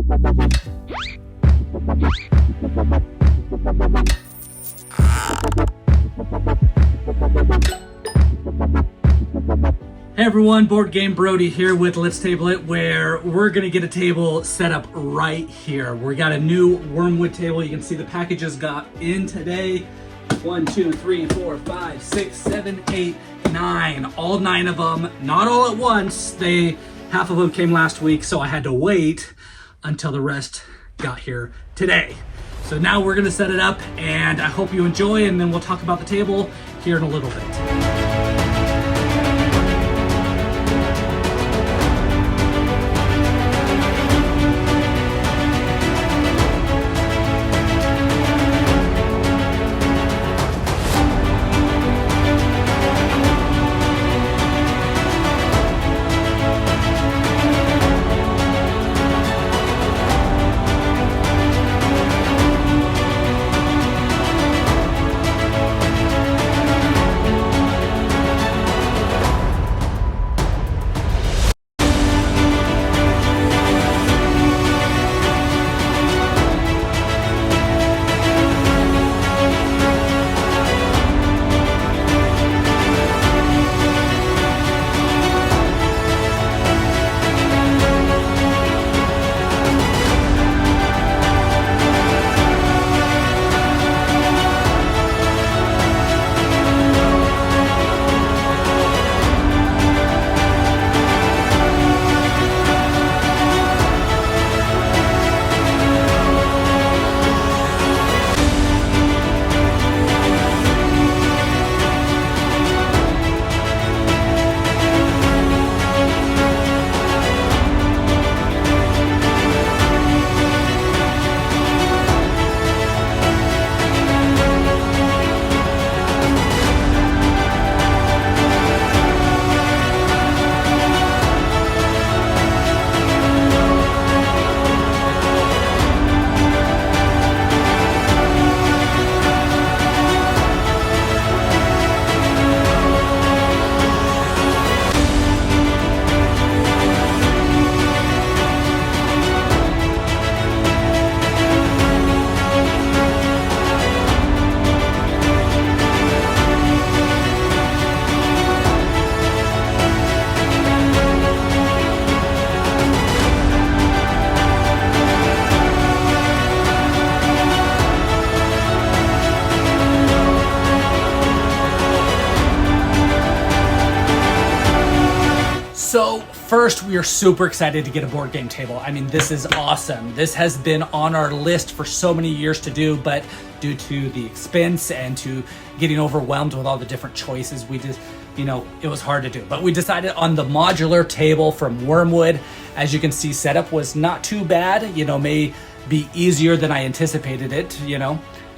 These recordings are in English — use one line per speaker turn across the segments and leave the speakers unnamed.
Hey everyone, Board Game Brody here with Let's Table It, where we're gonna get a table set up right here. We got a new Wyrmwood table. You can see the packages got in today. 1, 2, 3, 4, 5, 6, 7, 8, 9. All 9 of them, not all at once. Half of them came last week, so I had to wait until the rest got here today. So now we're gonna set it up, and I hope you enjoy, and then we'll talk about the table here in a little bit. So first, we are super excited to get a board game table. I mean, this is awesome. This has been on our list for so many years to do, but due to the expense and to getting overwhelmed with all the different choices, we just, it was hard to do. But we decided on the modular table from Wyrmwood. As you can see, setup was not too bad, may be easier than I anticipated it,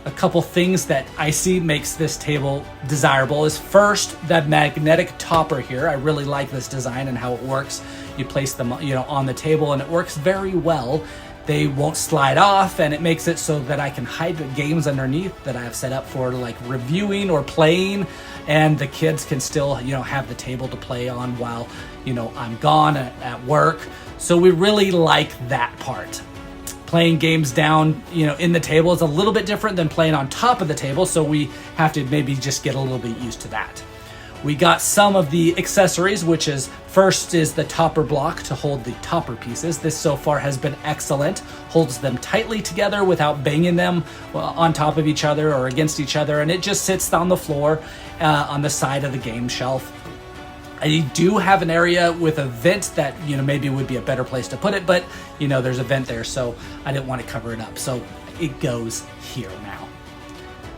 A couple things that I see makes this table desirable is first, that magnetic topper here. I really like this design and how it works. You place them, on the table and it works very well. They won't slide off, and it makes it so that I can hide the games underneath that I have set up for like reviewing or playing, and the kids can still, have the table to play on while, I'm gone at work. So we really like that part. Playing games down, in the table is a little bit different than playing on top of the table, so we have to maybe just get a little bit used to that. We got some of the accessories, which is first is the topper block to hold the topper pieces. This so far has been excellent. Holds them tightly together without banging them on top of each other or against each other, and it just sits on the floor on the side of the game shelf. I do have an area with a vent that, maybe would be a better place to put it, but, there's a vent there, so I didn't want to cover it up. So it goes here now.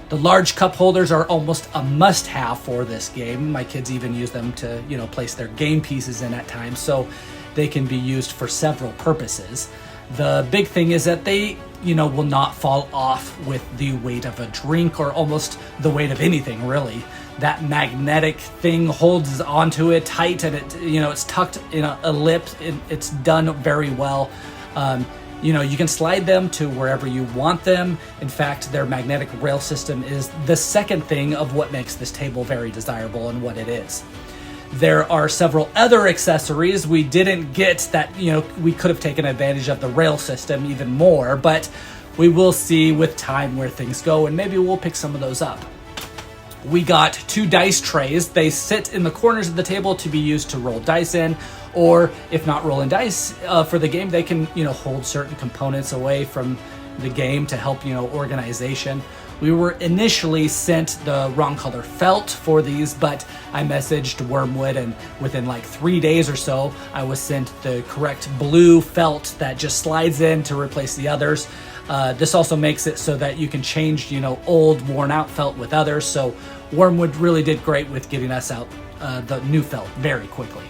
The large cup holders are almost a must-have for this game. My kids even use them to, place their game pieces in at times, so they can be used for several purposes. The big thing is that they, will not fall off with the weight of a drink or almost the weight of anything, really. That magnetic thing holds onto it tight, and it, it's tucked in a lip. It's done very well. You can slide them to wherever you want them. In fact, their magnetic rail system is the second thing of what makes this table very desirable and what it is. There are several other accessories we didn't get that, we could have taken advantage of the rail system even more, but we will see with time where things go, and maybe we'll pick some of those up. We got 2 dice trays. They sit in the corners of the table to be used to roll dice in, or if not rolling dice for the game, they can, hold certain components away from the game to help, organization. We were initially sent the wrong color felt for these, but I messaged Wyrmwood, and within like 3 days or so, I was sent the correct blue felt that just slides in to replace the others. This also makes it so that you can change, old worn out felt with others. So Wyrmwood really did great with getting us out the new felt very quickly.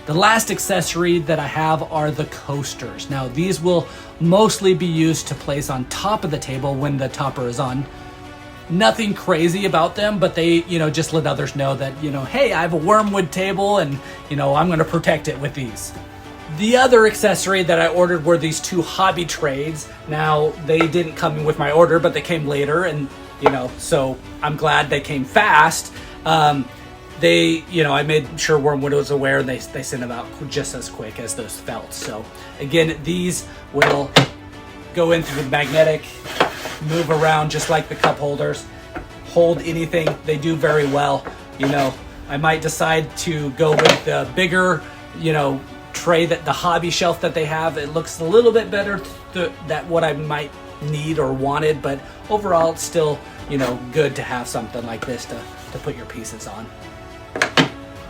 The last accessory that I have are the coasters. Now these will mostly be used to place on top of the table when the topper is on. Nothing crazy about them, but they, just let others know that, hey, I have a Wyrmwood table and, I'm going to protect it with these. The other accessory that I ordered were these 2 hobby trays. Now, they didn't come with my order, but they came later, and, so I'm glad they came fast. I made sure Wyrmwood was aware, and they sent them out just as quick as those felt. So, again, these will go in through the magnetic, move around just like the cup holders, hold anything. They do very well. I might decide to go with the bigger, tray, that the hobby shelf that they have. It looks a little bit better than what I might need or wanted, but overall it's still good to have something like this to put your pieces on.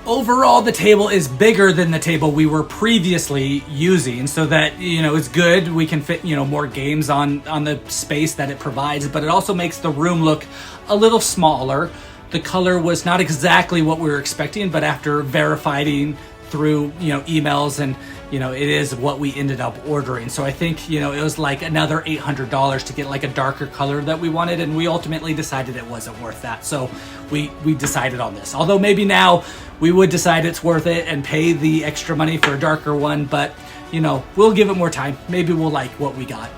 Overall, the table is bigger than the table we were previously using, so that it's good. We can fit more games on the space that it provides, but it also makes the room look a little smaller. The color was not exactly what we were expecting, but after verifying through emails, and it is what we ended up ordering. So I think it was like another $800 to get like a darker color that we wanted, and we ultimately decided it wasn't worth that. So we decided on this. Although maybe now we would decide it's worth it and pay the extra money for a darker one, but we'll give it more time. Maybe we'll like what we got.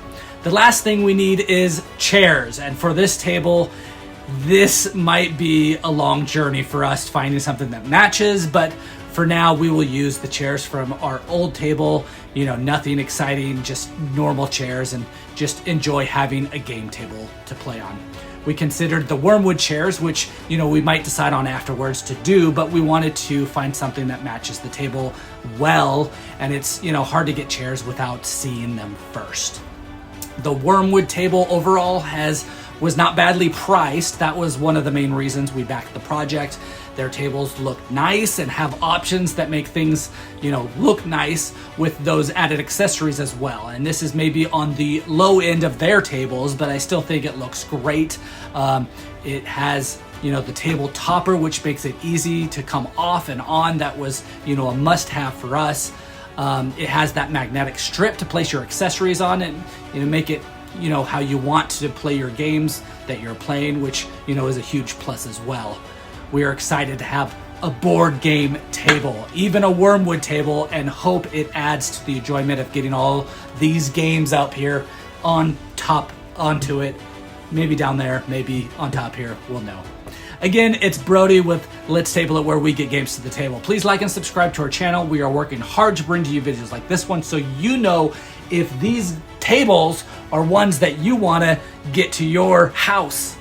The last thing we need is chairs, and for this table, this might be a long journey for us finding something that matches, but for now, we will use the chairs from our old table, nothing exciting, just normal chairs, and just enjoy having a game table to play on. We considered the Wyrmwood chairs, which, we might decide on afterwards to do, but we wanted to find something that matches the table well, and it's, hard to get chairs without seeing them first. The Wyrmwood table overall was not badly priced. That was one of the main reasons we backed the project. Their tables look nice and have options that make things, look nice with those added accessories as well. And this is maybe on the low end of their tables, but I still think it looks great. It has, the table topper, which makes it easy to come off and on. That was, a must-have for us. It has that magnetic strip to place your accessories on and, make it, how you want to play your games that you're playing, which, is a huge plus as well. We are excited to have a board game table, even a Wyrmwood table, and hope it adds to the enjoyment of getting all these games up here on top onto it. Maybe down there, maybe on top here, we'll know. Again, it's Brody with Let's Table It, where we get games to the table. Please like and subscribe to our channel. We are working hard to bring to you videos like this one, so if these tables are ones that you want to get to your house.